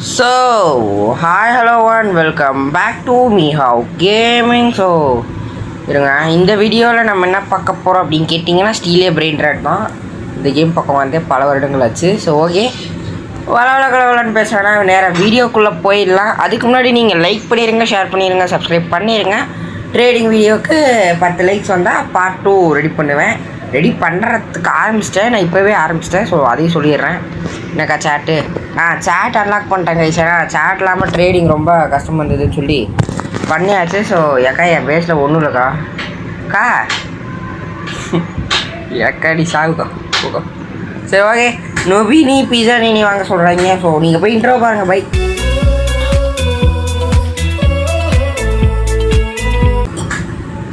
So, hi, hello and welcome back to Mihao Gaming. So இருங்க இந்த வீடியோவில் நம்ம என்ன பார்க்க போகிறோம் அப்படின்னு கேட்டிங்கன்னா ஸ்டீலே பிரெயின் ட்ராக் தான். இந்த கேம் பக்கம் வந்து பல வருடங்கள் ஆச்சு. ஸோ ஓகே, வளவளன்னு பேசுகிறேன்னா நேராக வீடியோக்குள்ளே போயிடலாம். அதுக்கு முன்னாடி நீங்கள் லைக் பண்ணிடுங்க, ஷேர் பண்ணிடுங்க, சப்ஸ்கிரைப் பண்ணிடுங்க. ட்ரேடிங் வீடியோவுக்கு 10 லைக்ஸ் வந்தால் பார்ட் 2 ரெடி பண்ணுவேன். ரெடி பண்ணுறதுக்கு ஆரம்பிச்சிட்டேன், நான் இப்போவே ஆரம்பிச்சிட்டேன். ஸோ அதையும் சொல்லிடுறேன். என்னக்கா சேட்டு சேட் அன்லாக் பண்ணிட்டேங்க. சார் சேட் இல்லாமல் ட்ரேடிங் ரொம்ப கஷ்டம் வந்ததுன்னு சொல்லி பண்ணியாச்சு. ஸோ ஏக்கா என் பேஸில் ஒன்றும் இல்லைக்கா அக்கா ஏக்கா நீ சாகுக்கா ஓகே. சரி ஓகே, நோபி நீ பீஸா நீ வாங்க சொல்கிறாங்க. ஸோ நீங்கள் போய் இன்ட்ரோ பாருங்க. பை.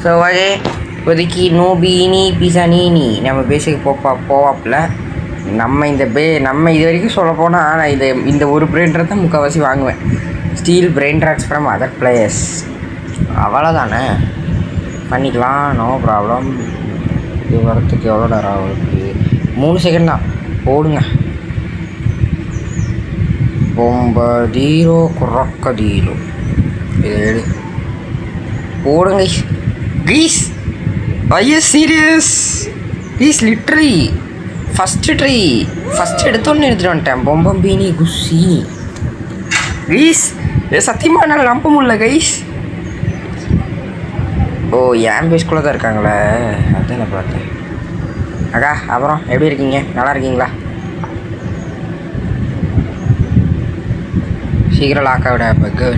ஸோ ஓகே, இப்போதைக்கு நோபி நீ பீஸா நீ நம்ம பேஸுக்கு போவாப்பில். நம்ம இது வரைக்கும் சொல்ல போனால் நான் இந்த ஒரு பிரெயின் ட்ராக் தான் முக்கால்வாசி வாங்குவேன். Steel brain tracks from other players. அவ்வளோதானே, பண்ணிக்கலாம், நோ ப்ராப்ளம். இது வரத்துக்கு எவ்வளோ நேரம் ஆகுது? 3 செகண்ட் தான். போடுங்க. பொம்பதீரோ குறக்கதீரோ இது போடுங்க. கீஸ் ஐயோ சீரியஸ் கீஸ் லிட்ரலி ஃபஸ்ட்டு எடுத்தோன்னு எடுத்துகிட்டு வந்துட்டேன். பொம்பம்பீனி குஸ்ஸி கைஸ், சத்தியமாக என்னால் நம்ப முடியல கைஸ். ஓ என் பேஸ்குள்ளே தான் இருக்காங்களே, அதுதான் நான் பார்த்தேன். அக்கா அப்புறம் எப்படி இருக்கீங்க? நல்லா இருக்கீங்களா? சீக்கிரம் லாக்கா விட பக்கு.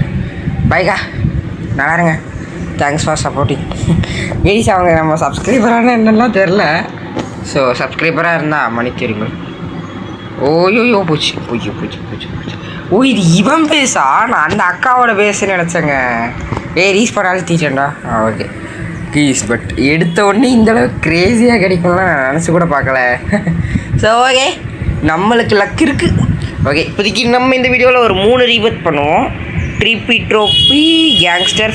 பைக்கா நல்லா இருங்க. Thanks for supporting guys. அவங்க நம்ம சப்ஸ்கிரைபரான என்னெல்லாம் தெரில. ஸோ சப்ஸ்கிரைபராக இருந்தால் மணி தெரியுங்கள். ஓய்யோ போச்சு. ஓ இது இவன் பேஸா? நான் அந்த அக்காவோட பேசுன்னு நினச்சேங்க. ரீஸ் பண்ணாலும் தீச்சேன்டா. Okay please. பட் எடுத்த உடனே இந்தளவுக்கு க்ரேஸியாக கிடைக்கும்லாம் நான் நினச்சி கூட பார்க்கல. ஸோ ஓகே, நம்மளுக்கு லக் இருக்குது. ஓகே, இப்போதைக்கு நம்ம இந்த வீடியோவில் ஒரு 3 ரீபத் பண்ணுவோம். ட்ரிபி ட்ரோபி கேங்ஸ்டர்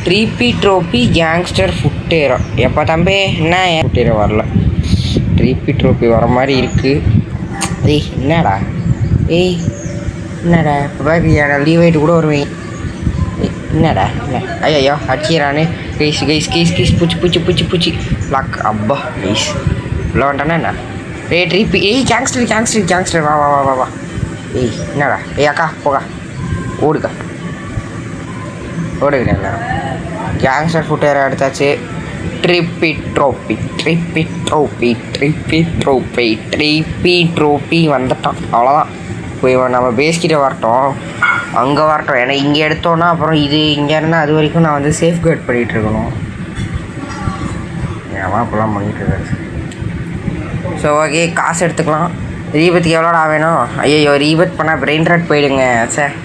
ட்ரிபி ட்ரோபி கேங்ஸ்டர் ஃபுட்டேரோ. எப்போ தம்பி என்ன ஃபுட்டேரோ வரல? ட்ரிபி ட்ரோபி வர மாதிரி இருக்குது. என்னடா இப்போ பாரு லீவ் ஆகிட்டு கூட வருவேன். என்னடா ஐயோ அடிச்சிடறானே. கைஸ் பூச்சி லாக். அப்பா கைஸ் உள்ள வந்துட்டானே என்ன? ட்ரிபி கேங்ஸ்டர் வா. என்னடா அக்கா போகா ஓடுங்க. கேங்ஸ்டர் ஃபுட்டேரோ எடுத்தாச்சு. ட்ரிபி ட்ரோபி வந்துட்டான். அவ்வளோதான். இப்போ இவன் நம்ம பேஸ்கிட்ட வரட்டும், அங்கே வரட்டும். ஏன்னா இங்கே எடுத்தோன்னா அப்புறம் இது இங்கே இருந்தால் அது வரைக்கும் நான் வந்து சேஃப் கார்ட் பண்ணிகிட்ருக்கணும். ஏமா இப்போலாம் பண்ணிகிட்ருக்காரு. ஸோ ஓகே, காசு எடுத்துக்கலாம். ரீபத்துக்கு எவ்வளோடா வேணும்? ஐயோ ரீபத் பண்ணால் பிரெயின் ட்ராக் போயிடுங்க. சார்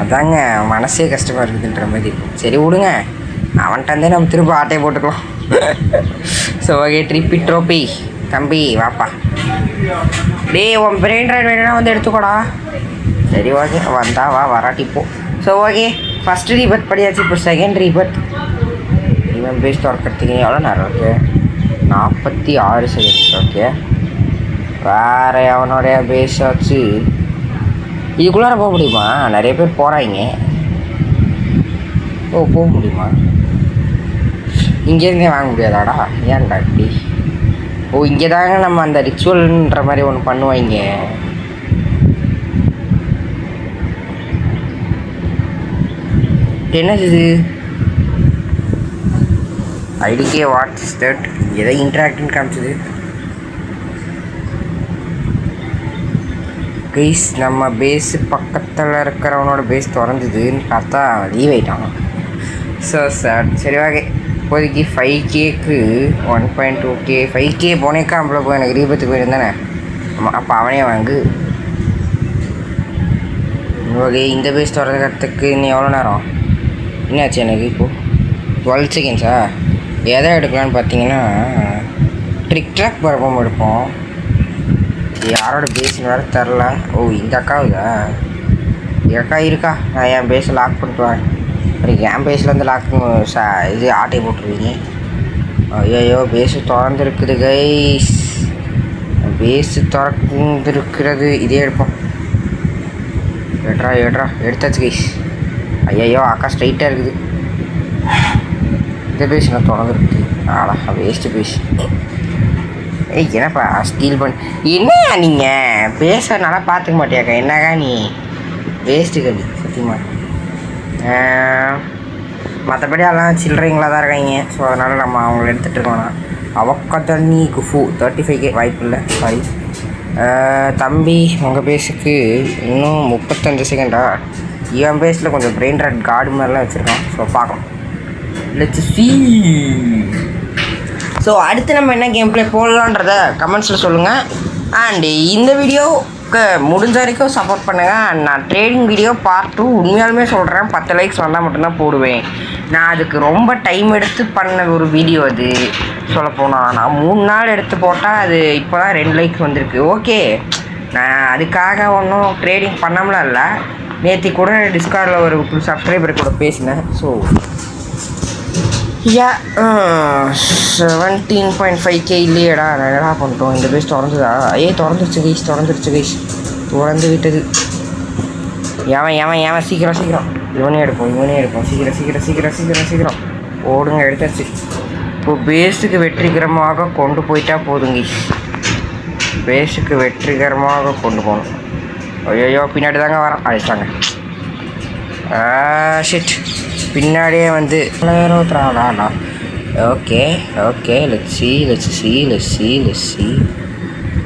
அதாங்க மனசே கஷ்டமாக இருக்குதுன்ற மாதிரி. சரி விடுங்க, அவன்கிட்டே நம்ம திரும்ப ஆட்டையை போட்டுக்கலாம். ஸோ ஓகே, ட்ரிபி ட்ரோபி தம்பி வாப்பா. உன் பிரெயின் ட்ராக் வேணும்னா வந்து எடுத்துக்கோடா. சரி ஓகே, வந்தா வா, வராட்டிப்போ. ஸோ ஓகே, ஃபஸ்ட்டு ரீபத் படியாச்சு. இப்போ செகண்ட் ரீபத். இவன் பேஸ் திறக்கிறதுக்கு எவ்வளோ நேரம் இருக்குது? 46 செகண்ட்ஸ். ஓகே, வேறு அவனுடைய பேஸ் ஆச்சு. இதுக்குள்ளார போக முடியுமா? நிறைய பேர் போகிறாங்க. போக முடியுமா? இங்கேருந்தே வாங்க முடியாதாடா? ஏன்டா இப்படி? இங்கே தாங்க நம்ம அந்த ரிச்சுவல்ன்ற மாதிரி ஒன்று பண்ணுவாங்க. என்ன இது? ஐடிக்கே வாட் இஸ் தட்? எதை இன்ட்ராக்டின்னு காமிச்சது? கைஸ் நம்ம பேஸு பக்கத்தில் இருக்கிறவனோட பேஸ் திறந்துதுன்னு பார்த்தா லீவ் ஆகிட்டான். ஸோ சார் சரி ஓகே, இப்போதைக்கு 5Kக்கு 1.2K 5K போனேக்கா அவ்வளோ போய் எனக்கு ரீபத்துக்கு போயிருந்தானே. ஆமாம், அப்போ அவனே வாங்கு. ஓகே, இந்த பேஸ் திறக்கிறதுக்கு இன்னும் எவ்வளோ நேரம்? என்னாச்சு எனக்கு இப்போது? 12 செகண்ட்ஸா? எதை எடுக்கலான்னு பார்த்தீங்கன்னா ட்ரிக் ட்ராக் பரப்பம் எடுப்போம். யாரோட பேஸ்ன்னு வேறு தரல. இந்த அக்காவுதா? அக்கா இருக்கா? நான் என் பேஸை லாக் பண்ணிட்டு வரேன். அப்புறம் என் பேஸ்லேருந்து லாக் இது ஆட்டையை போட்டுருவீங்க. ஐயோ பேஸு திறந்துருக்குது கைஸ். பேஸு திறந்துருக்கிறது. இதே எடுப்போம். ஏட்ரா எடுத்தாச்சு கைஸ். ஐயோ அக்கா ஸ்ட்ரைட்டாக இருக்குது. இந்த பேஸ் நான் தொடர்ந்துருக்கு. ஆடா வேஸ்ட்டு பேஸ். ஏய் என்னப்பா ஸ்டீல் என்னையா நீங்கள் பேச நல்லா பார்த்துக்க மாட்டியாக்கா? என்னக்கா நீ வேஸ்ட்டு கடி சத்தியமா. மற்றபடி எல்லாம் சில்லறைங்களா தான் இருக்காங்க. ஸோ அதனால் நம்ம அவங்கள எடுத்துகிட்டு இருக்கோம்னா அவக்கத்தண்ணி குஃபு 35K வாய்ப்பு இல்லை. சாரி தம்பி, உங்கள் பேஸுக்கு இன்னும் 35 செகண்டா? இவன் பேஸில் கொஞ்சம் பிரெயின் ராட் கார்டு மாதிரிலாம் வச்சுருக்கான். ஸோ பார்க்கலாம். Let's see. ஸோ அடுத்து நம்ம என்ன கேம் ப்ளே போடலான்றத கமெண்ட்ஸில் சொல்லுங்கள். அண்டு இந்த வீடியோவுக்கு முடிஞ்ச வரைக்கும் சப்போர்ட் பண்ணுங்கள். நான் ட்ரேடிங் வீடியோ பார்ட் 2 உண்மையாலுமே சொல்கிறேன் 10 லைக்ஸ் வந்தால் மட்டும்தான் போடுவேன். நான் அதுக்கு ரொம்ப டைம் எடுத்து பண்ண ஒரு வீடியோ அது. சொல்லப்போனால் நான் 3 நாள் எடுத்து போட்டால் அது இப்போ தான் 2 லைக்ஸ் வந்திருக்கு. ஓகே, நான் அதுக்காக ஒன்றும் ட்ரேடிங் பண்ணாமலாம் இல்லை. நேற்று கூட டிஸ்கார்டில் ஒரு சப்ஸ்கிரைபர் கூட பேசினேன். ஸோ யா 17.5K இல்லையடா. நான் என்னடா பண்ணிட்டோம்? இந்த பேஸ் திறந்துதா? திறந்துருச்சு கைஸ். திறந்து விட்டது. ஏவன் சீக்கிரம் இவனே எடுப்போம். சீக்கிரம் ஓடுங்க. எடுத்தாச்சு. இப்போ பேஸுக்கு வெற்றிகரமாக கொண்டு போயிட்டா போதுங்க. பேஸுக்கு வெற்றிகரமாக கொண்டு போகணும். ஐயோ பின்னாடி தாங்க வரோம். அடிச்சிட்டாங்க. ஷிட், பின்னாடியே வந்து த்ராடா. Okay let's see.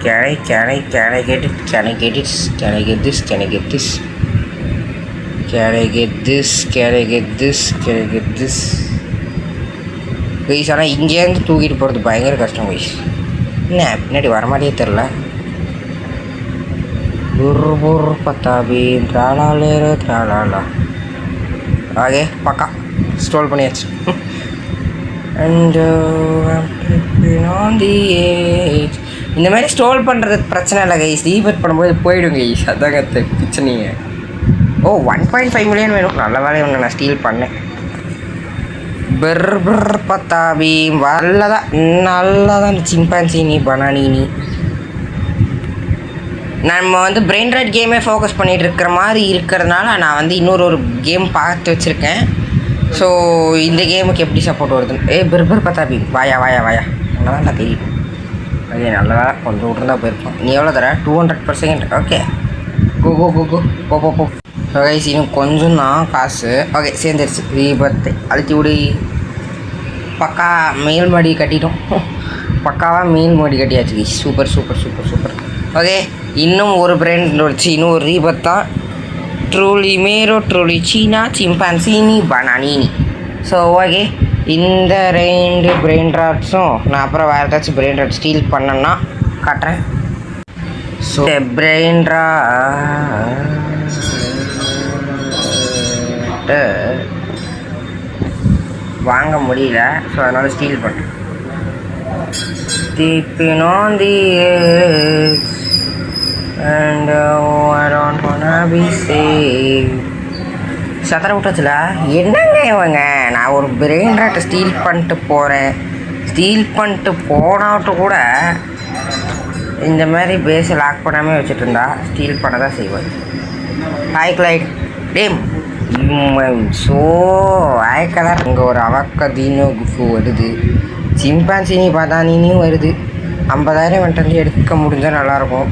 Can I get it? Can I get this? Guys, ஆனால் இங்கேருந்து தூக்கிட்டு போகிறது பயங்கர கஷ்டம் கைஸ். என்ன பின்னாடி வரமாட்டே தெரில. புர் பத்தாபி த்ராலா. ஓகே, பக்கா ஸ்டோல் பண்ணியாச்சு. அண்ட் இந்த மாதிரி ஸ்டோல் பண்ணுறது பிரச்சனை இல்லை கைஸ். ரீபட் பண்ணும்போது போயிடும் கைஸ். அதாங்க பிரச்சனைங்க. 1.5 மில்லியன் வேணும். நல்ல வேலை ஒன்று நான் ஸ்டீல் பண்ணேன். பத்தாபி நல்லதான் சிம்பான்சினி பனானினி. நம்ம வந்து பிரெயின் ராட் கேமே ஃபோக்கஸ் பண்ணிகிட்டு இருக்கிற மாதிரி இருக்கிறதுனால நான் வந்து இன்னொரு கேம் பார்த்து வச்சுருக்கேன். ஸோ இந்த கேமுக்கு எப்படி சப்போர்ட் வருதுன்னு. பிர்பர் பத்தாபி வாயா நல்லதான் நான் தெரியும். அதே நல்லதா கொஞ்சம் விட்டுருந்தா போயிருப்போம். நீ எவ்வளோ தர? 200%. ஓகே, கோ. கைஸ், இன்னும் கொஞ்சம் தான் காசு. ஓகே, சேர்ந்துருச்சு. ரீபத்தை அழுத்தி விடு. பக்கா மேல்மாடி கட்டிட்டோம். பக்காவாக மேல்மாடி கட்டியாச்சு. சூப்பர். ஓகே, இன்னும் ஒரு பிரெண்ட் வச்சு இன்னும் ஒரு ரீபத் தான். ட்ரூலி சீனா சிம்பான்சினி பனானினி. ஸோ ஓகே, இந்த 2 பிரெயின் ராட்ஸும் நான் அப்புறம் வேறு ஏதாச்சும் பிரெயின் ராட் ஸ்டீல் பண்ணேன்னா காட்டுறேன். ஸோ பிரெயின் ராட் வாங்க முடியல. ஸோ அதனால் ஸ்டீல் பண்ணுறேன். Deeping on the edge and I don't wanna be saved. சத்தரை விட்டாச்சுல. என்னங்க இவங்க? நான் ஒரு பிரெயின் ராட்டை ஸ்டீல் பண்ணிட்டு போகிறேன். ஸ்டீல் பண்ணிட்டு போனாட்டு கூட இந்த மாதிரி பேஸை லாக் பண்ணாமல் வச்சுட்டு இருந்தா ஸ்டீல் பண்ண தான் செய்வேன். ஹாய் கிளைட் டேம். ஸோ ஆய்க்கலர் இங்கே ஒரு அவக்கதீனோ குஃபு வருது. சிம்பான்சினி பதானினியும் வருது. 50,000 வந்துட்டு எடுக்க முடிஞ்சால் நல்லாயிருக்கும்.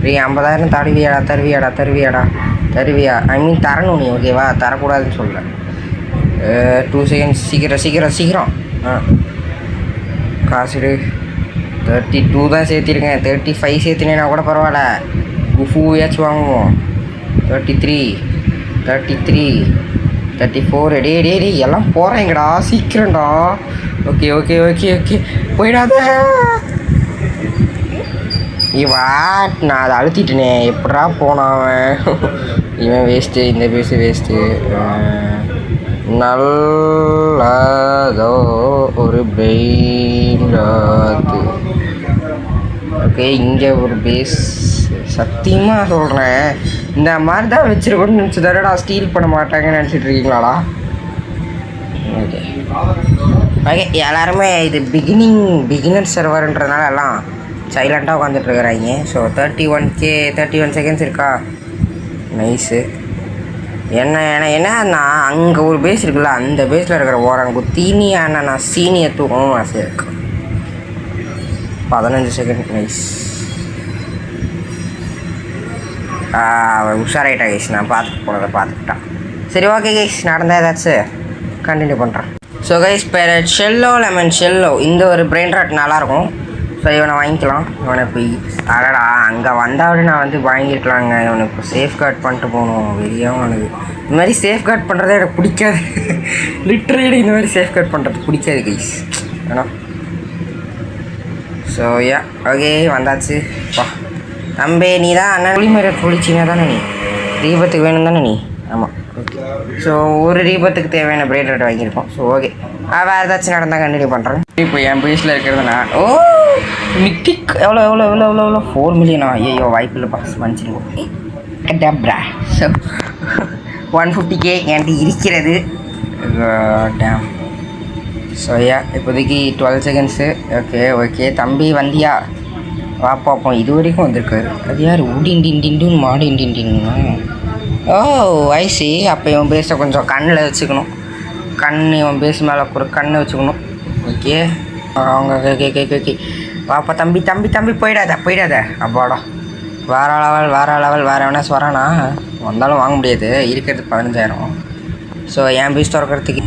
50,000 தருவியா? ஐ மீன் தரணும் நீ. ஓகேவா? தரக்கூடாதுன்னு சொல்ல. 2 செகண்ட்ஸ். சீக்கிரம். காசுடு. 32 தான் சேர்த்திருக்கேன். 35 சேர்த்தினேன்னா கூட பரவாயில்ல. குஃபூயாச்சும் வாங்குவோம். 33 34. டே எல்லாம் போகிறேங்கடா. சீக்கிரம்டா. ஓகே போயிடாத. நான் அதை அழுத்திட்டேனே. எப்படா போனாவன்? இவன் வேஸ்ட்டு. இந்த பேஸு வேஸ்ட்டு. நல்லதோ ஒரு பிரெயின் ராட். ஓகே, இங்கே ஒரு பேஸ். சத்தியமாக சொல்கிறேன், இந்த மாதிரி தான் வச்சுருக்கோன்னு நினச்சி தடடா ஸ்டீல் பண்ண மாட்டாங்கன்னு நினச்சிட்டு இருக்கீங்களாடா? ஓகே, எல்லாருமே இது பிகினர் சர்வர்ன்றதுனால எல்லாம் சைலண்ட்டாக உட்காந்துட்ருக்குறாங்க. ஸோ 31 செகண்ட்ஸ் இருக்கா? நைஸு. என்ன அங்கே ஒரு பேஸ் இருக்குல்ல, அந்த பேஸில் இருக்கிற ஓரங்குத்தீனி நான் சீனியை தூக்கணும் ஆசையாக இருக்கு. 15 செகண்ட். நைஸ். உஷாராயிட்டா கைஸ், நான் பார்த்துட்டு போனதை பார்த்துக்கிட்டான். சரி ஓகே கைஸ், நடந்தால் ஏதாச்சும் கண்டினியூ பண்ணுறேன். ஸோ கைஸ் பேர் ஷெல்லோ லெமன் ஷெல்லோ. இந்த ஒரு பிரெயின் ராட் நல்லாயிருக்கும். ஸோ இவனை வாங்கிக்கலாம். இவனை போய் அடடா அங்கே வந்தாவிட நான் வந்து வாங்கியிருக்கலாங்க. இவனுக்கு சேஃப் கார்ட் பண்ணிட்டு போகணும். வெளியாகவும் எனக்கு இந்த மாதிரி சேஃப் கார்ட் பண்ணுறதே எனக்கு பிடிக்காது. லிட்ரலி இந்த மாதிரி சேஃப் கார்ட் பண்ணுறது பிடிக்காது கைஸ். ஏன்னா ஸோ யா ஓகே வந்தாச்சு. வா தம்பி, நீ தான் அண்ணன் புளிமர புளிச்சினா தானே நீ தீபத்துக்கு வேணும் தானே நீ? ஆமாம் ஓகே. ஸோ ஒரு தீபத்துக்கு தேவையான பிரெயின் ராட் வாங்கியிருக்கோம். ஸோ ஓகே, வேறு ஏதாச்சும் நடந்தால் கண்டினியூ பண்ணுறேன். இப்போ என் பேஸில் இருக்கிறது நான் மித்திக் எவ்வளோ 4 மில்லியனா? ஐயோ வாய்ப்பு இல்லைப்பா, மன்னிச்சிருக்கோம் டப்ரா. ஸோ 150K என்கிட்ட இருக்கிறது. டேம். ஸோ யா இப்போதைக்கு 12 செகண்ட்ஸு. ஓகே தம்பி வந்தியா? வா பார்ப்போம். இது வரைக்கும் வந்திருக்காரு. அது யார்? உடிண்டின்னு மாடு இண்டின்னா. ஐசி. அப்போ இவன் பேஸை கொஞ்சம் கண்ணில் வச்சுக்கணும். இவன் பேஸ் மேலே ஒரு கண்ணை வச்சுக்கணும். ஓகே அவங்க ஓகே பாப்பா. தம்பி போயிடாத. அப்பாடா வேற லெவல். வேறு எவனா வரானா? வந்தாலும் வாங்க முடியாது, இருக்கிறது 15,000. ஸோ என் பேஸ் திறக்கிறதுக்கு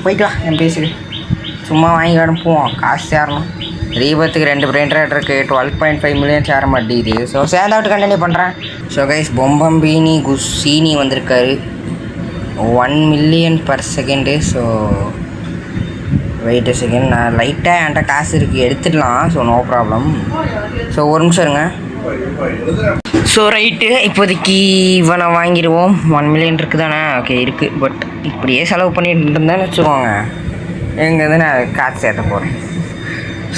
போய்க்கலாம். என் பேஸுக்கு சும்மா வாங்கி அனுப்புவோம். காசு சேரணும். தீபத்துக்கு 2 பிரெயின் ராட் இருக்குது. 12.5 மில்லியன் சேர மாட்டேங்குது. ஸோ சேர்ந்து அவுட் கண்டினியூ பண்ணுறேன். ஸோ கைஸ் பொம்பம்பீனி குசீனி வந்திருக்காரு. 1 million per second. So wait second. நான் லைட்டாக என்கிட்ட காசு இருக்குது, எடுத்துடலாம். So no problem. ஸோ ஒரு நிமிஷம் இருங்க. ஸோ ரைட்டு இப்போதைக்கு இவனை வாங்கிடுவோம். 1 மில்லியன் இருக்குது தானே? ஓகே இருக்குது. பட் இப்படியே செலவு பண்ணிட்டு இருந்தேன்னு வச்சுக்கோங்க, எங்கேருந்து நான் காசு சேர்த்த போகிறேன்.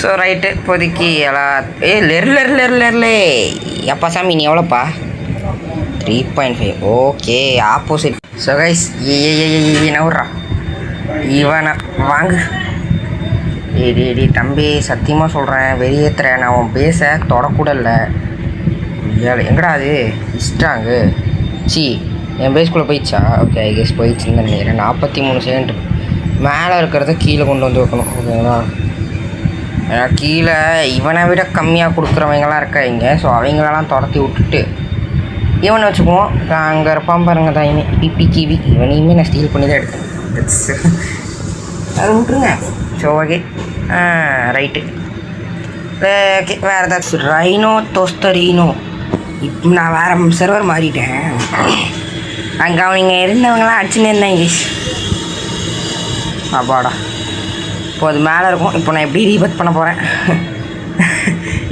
ஸோ ரைட்டு இப்போதைக்கு எல்லாம் லெர்லே எப்பா சாமி நீ எவ்வளோப்பா? 3.5. Okay opposite. ஸோ கைஸ் நவுறா இவனை வாங்கு. ஏடி தம்பி சத்தியமாக சொல்கிறேன், வெளியேற்றுறேன். நான் அவன் பேச தொடக்கூட இல்லை. எங்கடா அது இஷ்டாங்கு? என் பேஸ்குள்ளே போயிடுச்சா? ஓகே ஐ கெஸ் போயிடுச்சுன்னு தான் நினைக்கிறேன். 43 செகண்ட். மேலே இருக்கிறத கீழே கொண்டு வந்து வைக்கணும். ஓகேங்களா? ஏன்னா கீழே இவனை விட கம்மியாக கொடுக்குறவங்களாம் இருக்காங்க. ஸோ அவங்களெல்லாம் துரத்தி விட்டுட்டு இவனை வச்சுக்குவோம். அங்கே இருப்பான் பாருங்க தான் பிபி கிவி. இவனையுமே நான் ஸ்டீல் பண்ணி தான் எடுத்தேன். அது விட்டுருங்க. So okay right. ஓகே வேறு ஏதாச்சும் ரைனோ தோஸ்தரீனோ. இப்போ நான் வேறு சர்வர் மாறிட்டேன். அங்கே அவங்க இருந்தவங்களாம் அடிச்சுன்னு இருந்தாங்க. அப்பாடா இப்போ அது மேலே இருக்கும். இப்போ நான் எப்படி ரீபத் பண்ண போகிறேன்?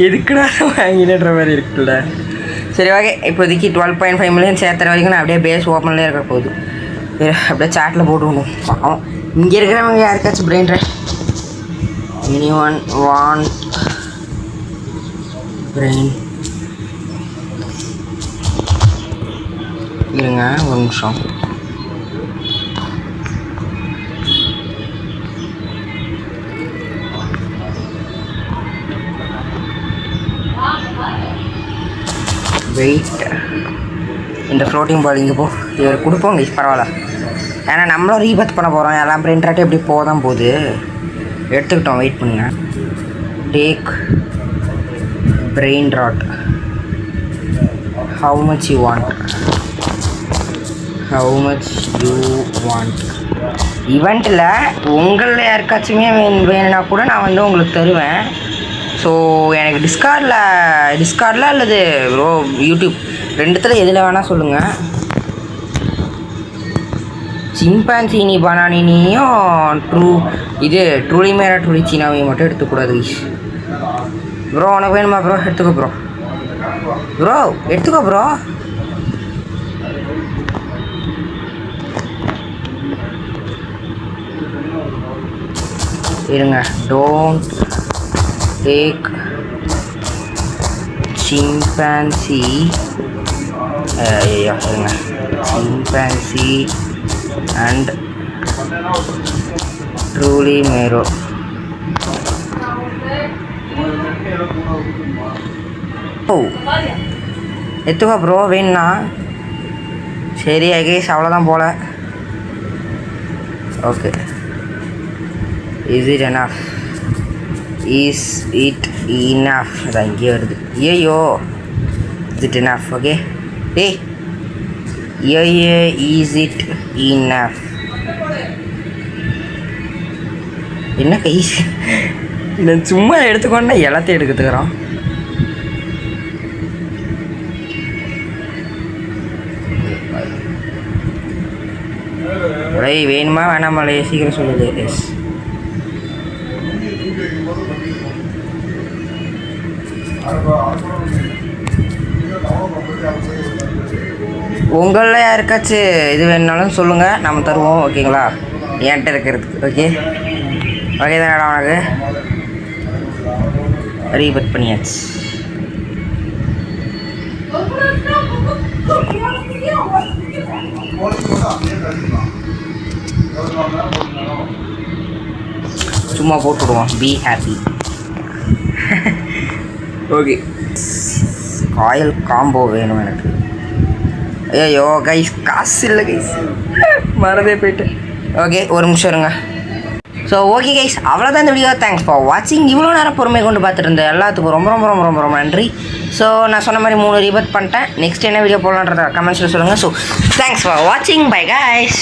எதுக்குடா வாங்கிடுற மாதிரி இருக்குல்ல. சரி ஓகே இப்போதைக்கு 12.5 மில்லியன் சேர்த்துற வரைக்கும் நான் அப்படியே பேஸ் ஓப்பன்லேயே இருக்க போகுது. அப்படியே சாட்டில் போட்டுக்கணும். பார்க்கலாம் இங்கே இருக்கிறவங்க யாருக்காச்சும் brain rot anyone want brain? இருங்க ஒரு நிமிஷம். வெயிட். இந்த ஃப்ளோட்டிங் பால் இங்கே போ. இவர் கொடுப்போங்க பரவாயில்ல. ஏன்னா நம்மளும் ரீபத் பண்ண போகிறோம். எல்லாம் பிரிண்ட் ராட்டு எப்படி போதான் போகுது. எடுத்துக்கிட்டோம். வெயிட் பண்ணுங்க. Take brain rot. How much you want? ஈவெண்ட்டில் உங்களில் யாருக்காச்சுமே வேணும்னா கூட நான் வந்து உங்களுக்கு தருவேன். ஸோ எனக்கு டிஸ்கார்டில் அல்லது யூடியூப் ரெண்டுத்தில் எதில் வேணால் சொல்லுங்கள். சிம்பான்சினி பனானினியும் ட்ரூலி மேரா ட்ரூலி சீனாவையும் மட்டும் எடுத்துக்கூடாது. ப்ரோ உனக்கு வேணுமா ப்ரோ? எடுத்துக்கோ ப்ரோ எடுத்துக்கோ ப்ரோ. இருங்க. Don't take chimpanzee. இருங்க. Chimpanzee and truly mero. எடுத்துக்கோ ப்ரோ வேணுண்ணா. சரி ஐகேஸ் அவ்வளோதான் போல். Okay is it enough? Is it enough? அதான் இங்கேயே வருது. ஐயோ இஸ் இட் எனஃப்? ஓகே டேய் இஸ் இட் இனஃப்? என்ன கை நான் சும்மா எடுத்துக்கொண்டா எல்லாத்தையும் எடுத்துக்கிறோம். வேணுமா வேணாமலே சீக்கிரம் சொல்லுது. எஸ் உங்களில் யாருக்காச்சும் இது வேணுனாலும் சொல்லுங்கள், நம்ம தருவோம். ஓகேங்களா? என்கிட்ட இருக்கிறதுக்கு. ஓகே ஓகே தானடா உனக்கு? ரீபட் பண்ணியாச்சு. சும்மா போட்டுடுவோம். Be happy. Okay coil combo வேணும் எனக்கு. ஐயோ கைஸ் காசு இல்லை கைஸ், மறந்தே போயிட்டு. ஓகே ஒரு நிமிஷம் இருங்க. ஸோ ஓகே கைஸ் அவ்வளோதான் இந்த வீடியோ. தேங்க்ஸ் ஃபார் வாட்சிங். இவ்வளோ நேரம் பொறுமை கொண்டு பார்த்துட்டு இருந்தேன் எல்லாத்துக்கும் ரொம்ப ரொம்ப ரொம்ப ரொம்ப ரொம்ப நன்றி. ஸோ நான் சொன்ன மாதிரி 3 ரீபத் பண்ணிட்டேன். நெக்ஸ்ட் என்ன வீடியோ போடலான்றத கமெண்ட்ஸில் சொல்லுங்கள். ஸோ தேங்க்ஸ் ஃபார் வாட்சிங். Bye guys.